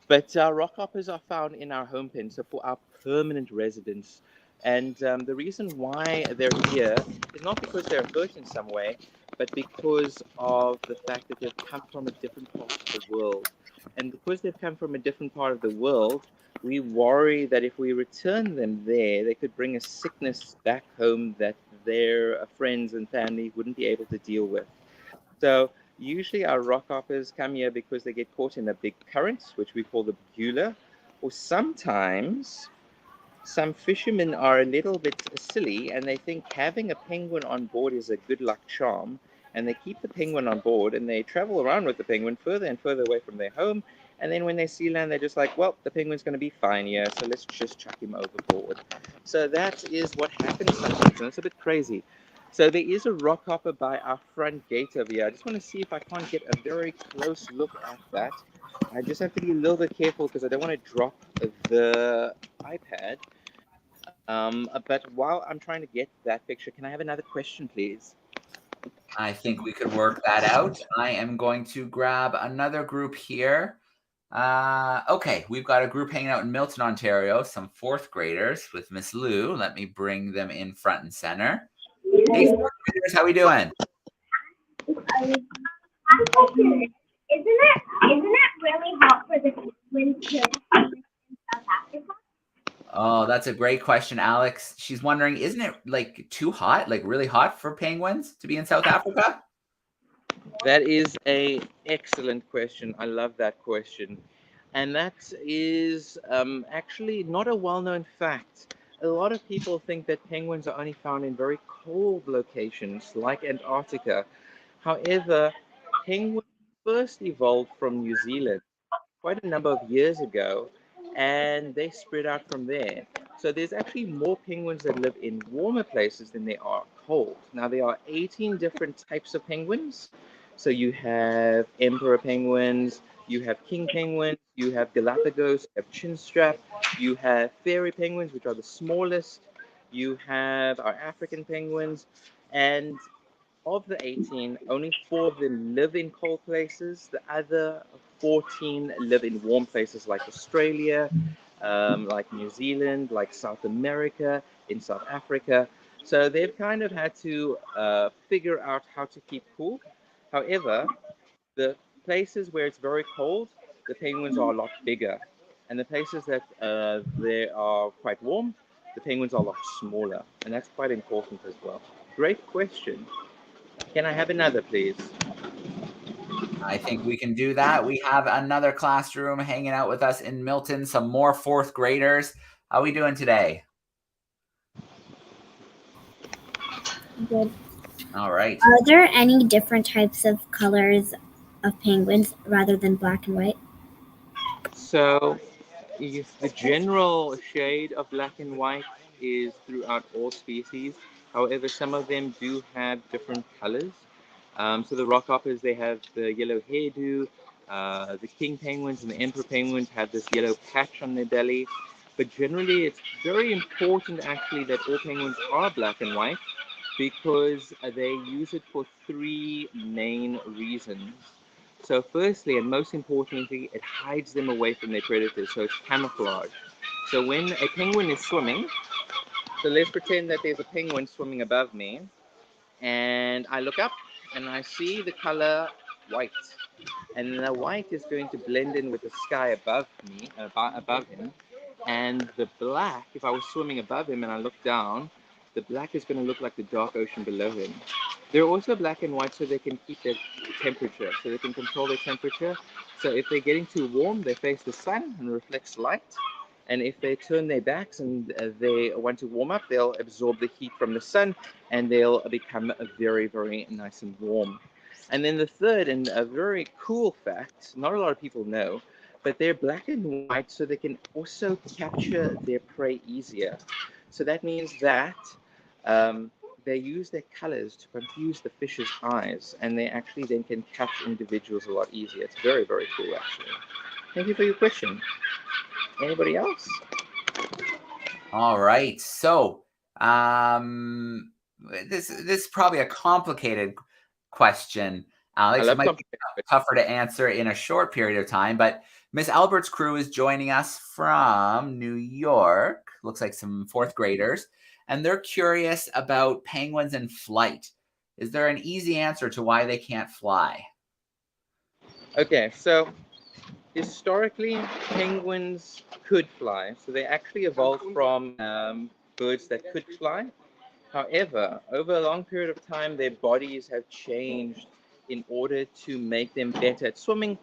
But rockhoppers are found in our home pen, so for our permanent residents. And the reason why they're here is not because they're hurt in some way, but because of the fact that they've come from a different part of the world. And because they've come from a different part of the world, we worry that if we return them there, they could bring a sickness back home that their friends and family wouldn't be able to deal with. So usually our rockhoppers come here because they get caught in a big current, which we call the bugula, or sometimes some fishermen are a little bit silly and they think having a penguin on board is a good luck charm, and they keep the penguin on board and they travel around with the penguin further and further away from their home. And then when they see land, they're just like, well, the penguin's going to be fine here, so let's just chuck him overboard. So that is what happens sometimes, and it's a bit crazy. So there is a rockhopper by our front gate over here. I just want to see if I can't get a very close look at that. I just have to be a little bit careful because I don't want to drop the iPad. But while I'm trying to get that picture, can I have another question, please? I think we could work that out. I am going to grab another group here. Okay, we've got a group hanging out in Milton, Ontario, some fourth graders with Miss Lou. Let me bring them in front and center. Hey, fourth graders, how we doing? Isn't it really hot for the penguins to in South Africa? Oh, that's a great question, Alex. She's wondering, isn't it like too hot, like really hot for penguins to be in South Africa? That is a excellent question. I love that question. And that is actually not a well-known fact. A lot of people think that penguins are only found in very cold locations like Antarctica. However, penguins first evolved from New Zealand quite a number of years ago, and they spread out from there. So there's actually more penguins that live in warmer places than there are cold. Now there are 18 different types of penguins. So you have emperor penguins, you have king penguins, you have Galapagos, you have chinstrap, you have fairy penguins, which are the smallest, you have our African penguins, and of the 18, only 4 of them live in cold places. The other 14 live in warm places like Australia, like New Zealand, like South America, in South Africa. So they've kind of had to figure out how to keep cool. However, the places where it's very cold, the penguins are a lot bigger. And the places that they are quite warm, the penguins are a lot smaller. And that's quite important as well. Great question. Can I have another, please? I think we can do that. We have another classroom hanging out with us in Milton, some more fourth graders. How are we doing today? Good. All right. Are there any different types of colors of penguins rather than black and white? So, the general shade of black and white is throughout all species. However, some of them do have different colors. So the rockhoppers, they have the yellow hairdo. The king penguins and the emperor penguins have this yellow patch on their belly. But generally, it's very important actually that all penguins are black and white because they use it for 3 main reasons. So firstly, and most importantly, it hides them away from their predators, so it's camouflage. So when a penguin is swimming, so let's pretend that there's a penguin swimming above me, and I look up and I see the color white. And the white is going to blend in with the sky above me, above him. And the black, if I was swimming above him and I look down, the black is going to look like the dark ocean below him. They're also black and white so they can keep their temperature, so they can control their temperature. So if they're getting too warm, they face the sun and reflects light. And if they turn their backs and they want to warm up, they'll absorb the heat from the sun and they'll become very, very nice and warm. And then the third and a very cool fact, not a lot of people know, but they're black and white so they can also capture their prey easier. So that means that they use their colors to confuse the fish's eyes, and they actually then can catch individuals a lot easier. It's very, very cool, actually. Thank you for your question. Anybody else? All right. So this is probably a complicated question, I Alex. It love might be complicated. tougher to answer in a short period of time, but Miss Albert's crew is joining us from New York. Looks like some fourth graders, and they're curious about penguins in flight. Is there an easy answer to why they can't fly? Okay, so historically, penguins could fly. So they actually evolved from birds that could fly. However, over a long period of time, their bodies have changed in order to make them better at swimming.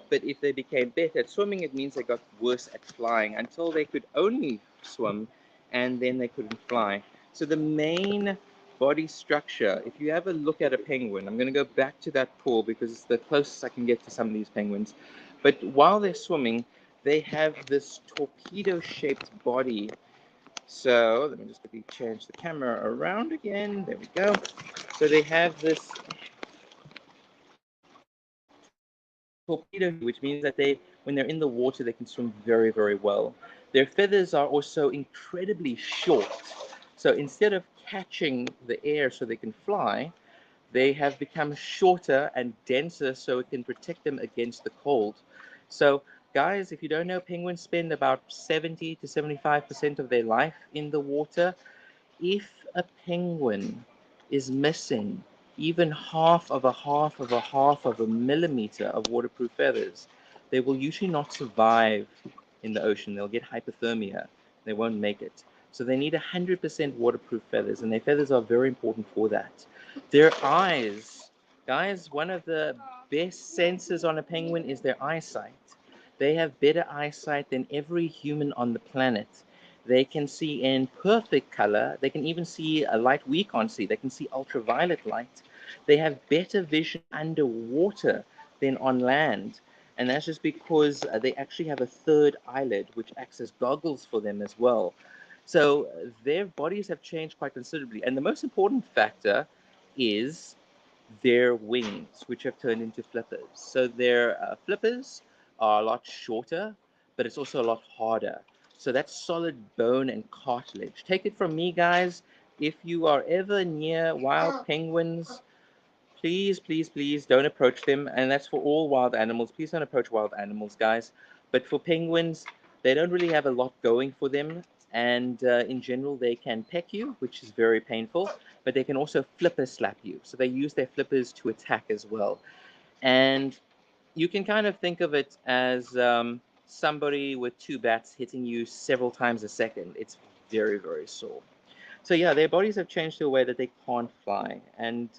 But if they became better at swimming, it means they got worse at flying until they could only swim and then they couldn't fly. So the main body structure, if you have a look at a penguin, I'm going to go back to that pool because it's the closest I can get to some of these penguins. But while they're swimming, they have this torpedo-shaped body. So let me just quickly change the camera around again. There we go. So they have this torpedo, which means that when they're in the water, they can swim very, very well. Their feathers are also incredibly short. So instead of catching the air so they can fly, they have become shorter and denser so it can protect them against the cold. So guys, if you don't know, penguins spend about 70 to 75% of their life in the water. If a penguin is missing even half of a millimeter of waterproof feathers, they will usually not survive in the ocean. They'll get hypothermia. They won't make it. So they need 100% waterproof feathers, and their feathers are very important for that. Their eyes, guys, one of the best senses on a penguin is their eyesight. They have better eyesight than every human on the planet. They can see in perfect color. They can even see a light we can't see. They can see ultraviolet light. They have better vision underwater than on land. And that's just because they actually have a third eyelid, which acts as goggles for them as well. So their bodies have changed quite considerably. And the most important factor is their wings, which have turned into flippers. So their flippers are a lot shorter, but it's also a lot harder. So that's solid bone and cartilage. Take it from me, guys. If you are ever near wild penguins, please, please, please don't approach them. And that's for all wild animals. Please don't approach wild animals, guys. But for penguins, they don't really have a lot going for them. And in general, they can peck you, which is very painful, but they can also flipper slap you. So they use their flippers to attack as well. And you can kind of think of it as somebody with two bats hitting you several times a second. It's very, very sore. So yeah, their bodies have changed to a way that they can't fly. And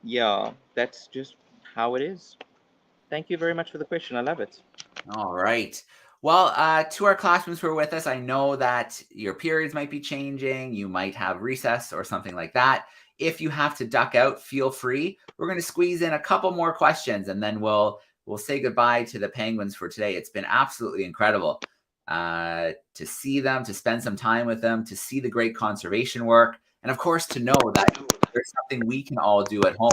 yeah, that's just how it is. Thank you very much for the question. I love it. All right. Well, to our classrooms who are with us, I know that your periods might be changing. You might have recess or something like that. If you have to duck out, feel free. We're going to squeeze in a couple more questions, and then we'll say goodbye to the penguins for today. It's been absolutely incredible to see them, to spend some time with them, to see the great conservation work, and of course, to know that there's something we can all do at home.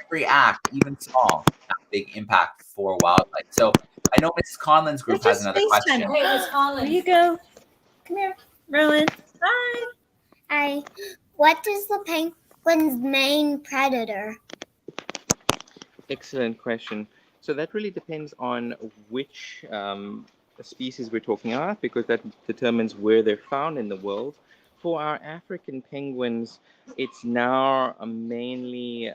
Every act, even small, has a big impact for wildlife. So I know Mrs. Conlon's group has another question. Great, Miss Collins. Here you go. Come here. Rowan. Hi. Hi. What is the penguin's main predator? Excellent question. So that really depends on which species we're talking about, because that determines where they're found in the world. For our African penguins, it's now mainly,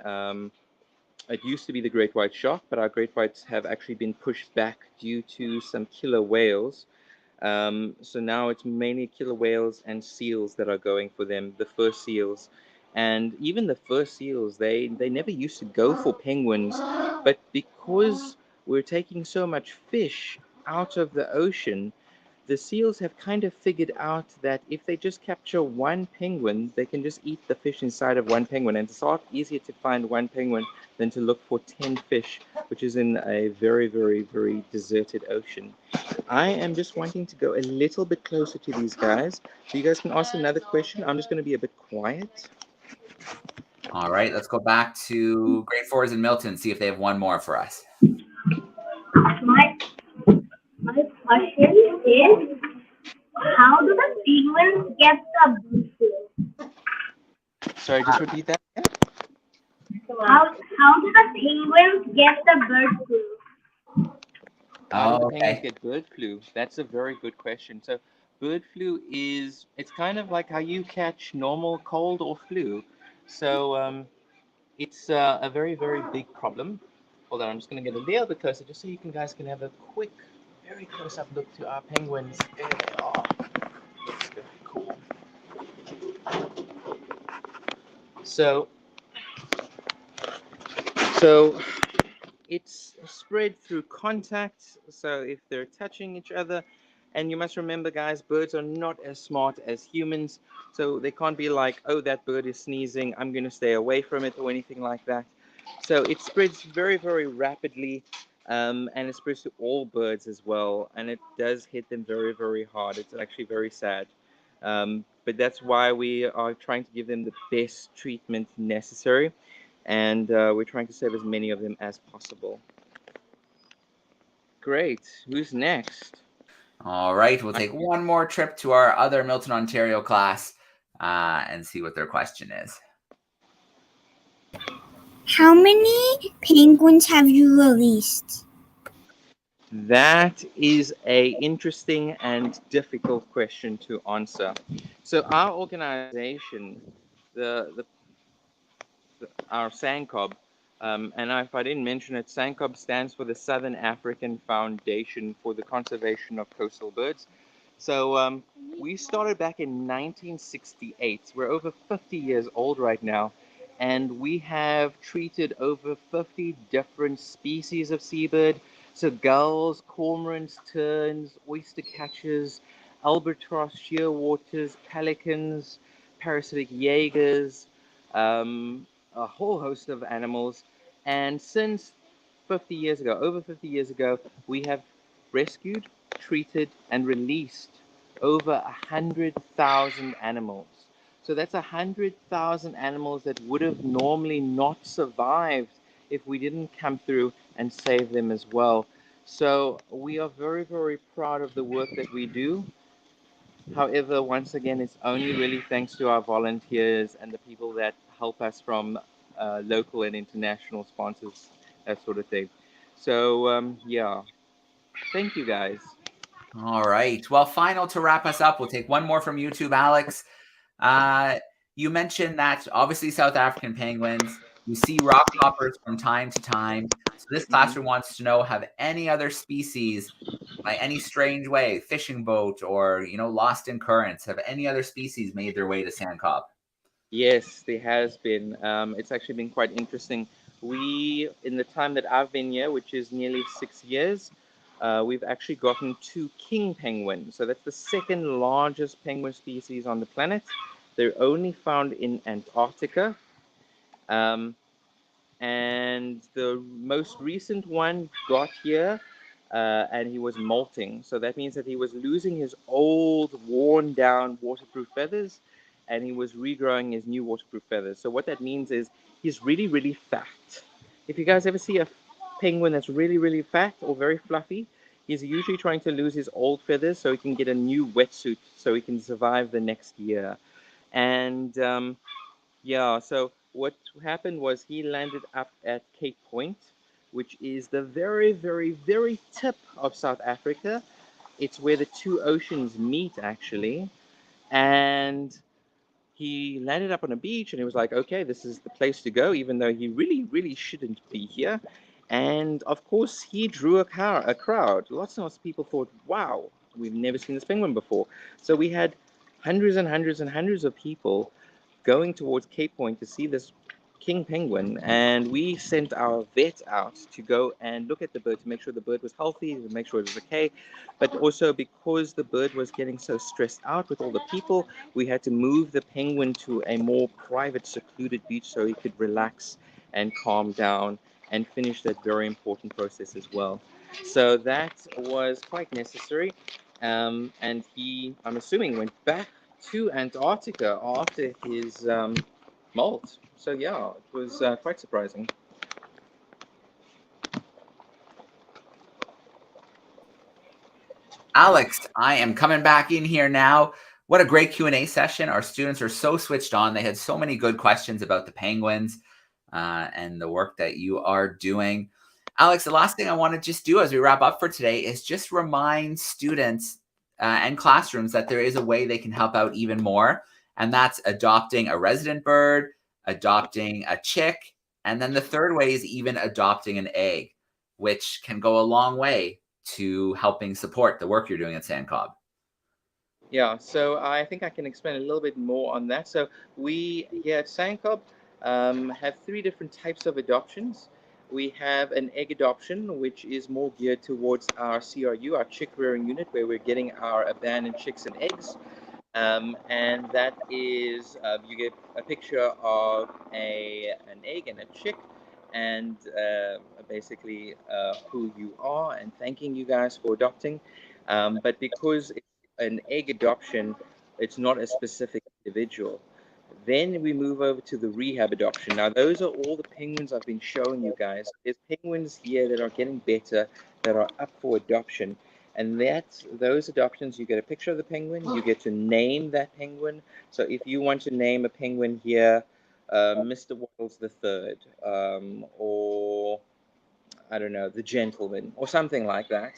it used to be the great white shark, but our great whites have actually been pushed back due to some killer whales. So now it's mainly killer whales and seals that are going for them, the fur seals. And even the fur seals, they never used to go for penguins, but because we're taking so much fish out of the ocean, the seals have kind of figured out that if they just capture one penguin, they can just eat the fish inside of one penguin. And it's a lot easier to find one penguin than to look for 10 fish, which is in a very, very, very deserted ocean. I am just wanting to go a little bit closer to these guys. So you guys can ask another question. I'm just going to be a bit quiet. All right, let's go back to grade 4s in Milton, see if they have one more for us. My question is, how do the penguins get the bird flu? Sorry, just repeat that. How do the penguins get the bird flu? How do the Oh, penguins okay. get bird flu? That's a very good question. So, bird flu it's kind of like how you catch normal cold or flu. So, it's a very, very big problem. Hold on, I'm just going to get a little bit closer just so you guys can have a quick, very close up look to our penguins. There they are. Looks very cool. So, so it's spread through contact. So if they're touching each other, and you must remember, guys, birds are not as smart as humans. So they can't be like, oh, that bird is sneezing, I'm going to stay away from it or anything like that. So it spreads very, very rapidly. And it spreads to all birds as well. And it does hit them very, very hard. It's actually very sad. But that's why we are trying to give them the best treatment necessary. And we're trying to save as many of them as possible. Great. Who's next? All right. We'll take one more trip to our other Milton, Ontario class and see what their question is. How many penguins have you released? That is a interesting and difficult question to answer. So our organization, our SANCCOB, and if I didn't mention it, SANCCOB stands for the Southern African Foundation for the Conservation of Coastal Birds. So we started back in 1968. We're over 50 years old right now, and we have treated over 50 different species of seabird. So gulls, cormorants, terns, oyster catchers, albatross, shearwaters, pelicans, parasitic jaegers, a whole host of animals. And since 50 years ago, over 50 years ago, we have rescued, treated, and released over 100,000 animals. So that's 100,000 animals that would have normally not survived if we didn't come through and save them as well. So we are very, very proud of the work that we do. However, once again, it's only really thanks to our volunteers and the people that help us from local and international sponsors, that sort of thing. So, yeah, thank you guys. All right. Well, final to wrap us up, we'll take one more from YouTube, Alex. You mentioned that obviously South African penguins, you see rock hoppers from time to time. So this classroom wants to know, have any other species by any strange way, fishing boat or, lost in currents, have any other species made their way to SANCCOB? Yes, there has been. It's actually been quite interesting. In the time that I've been here, which is nearly 6 years, we've actually gotten 2 king penguins. So that's the second largest penguin species on the planet. They're only found in Antarctica. Um, and the most recent one got here and he was molting. So that means that he was losing his old, worn down waterproof feathers and he was regrowing his new waterproof feathers. So what that means is he's really, really fat. If you guys ever see a penguin that's really, really fat or very fluffy, he's usually trying to lose his old feathers so he can get a new wetsuit so he can survive the next year. And yeah, so what happened was he landed up at Cape Point, which is the very, very, very tip of South Africa. It's where the 2 oceans meet, actually. And he landed up on a beach and he was like, okay, this is the place to go, even though he really, really shouldn't be here. And of course, he drew a crowd. Lots and lots of people thought, wow, we've never seen this penguin before. So we had hundreds and hundreds and hundreds of people going towards Cape Point to see this king penguin, and we sent our vet out to go and look at the bird to make sure the bird was healthy, to make sure it was okay. But also because the bird was getting so stressed out with all the people, we had to move the penguin to a more private, secluded beach so he could relax and calm down and finish that very important process as well. So that was quite necessary. And he, I'm assuming, went back to Antarctica after his molt. So yeah, it was quite surprising. Alex, I am coming back in here now. What a great Q&A session. Our students are so switched on. They had so many good questions about the penguins and the work that you are doing. Alex, the last thing I want to just do as we wrap up for today is just remind students and classrooms that there is a way they can help out even more. And that's adopting a resident bird, adopting a chick, and then the third way is even adopting an egg, which can go a long way to helping support the work you're doing at SANCCOB. Yeah, so I think I can explain a little bit more on that. So we here at SANCCOB have 3 different types of adoptions. We have an egg adoption, which is more geared towards our CRU, our chick rearing unit, where we're getting our abandoned chicks and eggs. And that is, you get a picture of an egg and a chick, and basically who you are, and thanking you guys for adopting. But because it's an egg adoption, it's not a specific individual. Then we move over to the rehab adoption. Now, those are all the penguins I've been showing you guys. There's penguins here that are getting better, that are up for adoption. And those adoptions, you get a picture of the penguin, you get to name that penguin. So if you want to name a penguin here, Mr. Waddles III, or I don't know, the gentleman, or something like that,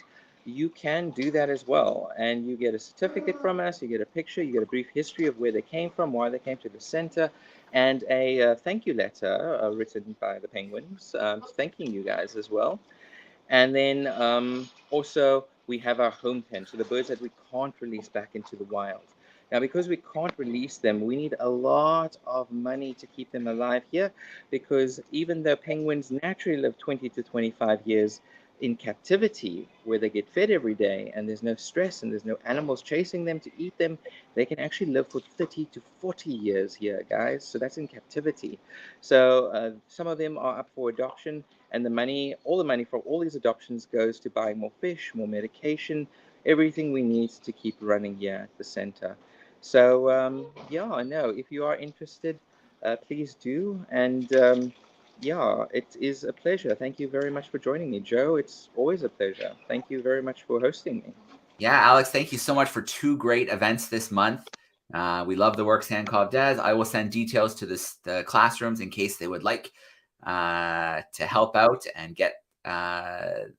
you can do that as well. And you get a certificate from us, you get a picture, you get a brief history of where they came from, why they came to the center, and a thank you letter written by the penguins, thanking you guys as well. And then also we have our home pen, so the birds that we can't release back into the wild. Now, because we can't release them, we need a lot of money to keep them alive here, because even though penguins naturally live 20 to 25 years in captivity, where they get fed every day and there's no stress and there's no animals chasing them to eat them, they can actually live for 30 to 40 years here, guys. So that's in captivity. So some of them are up for adoption, and the money, all the money from all these adoptions goes to buying more fish, more medication, everything we need to keep running here at the center. So yeah, I know if you are interested, please do. And yeah, it is a pleasure. Thank you very much for joining me, Joe. It's always a pleasure. Thank you very much for hosting me. Yeah, Alex, thank you so much for 2 great events this month. We love the work SANCCOB does. I will send details to the classrooms in case they would like to help out and get a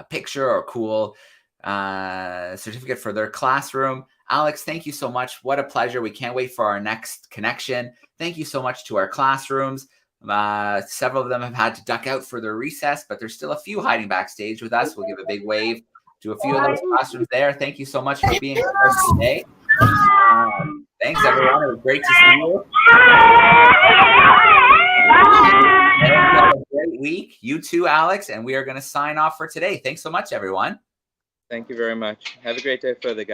picture or cool certificate for their classroom. Alex, thank you so much. What a pleasure. We can't wait for our next connection. Thank you so much to our classrooms. Several of them have had to duck out for their recess, but there's still a few hiding backstage with us. We'll give a big wave to a few of those classrooms there. Thank you so much for being with us today. Thanks, everyone. It was great to see you. Have a great week. You too, Alex. And we are going to sign off for today. Thanks so much, everyone. Thank you very much. Have a great day further, guys.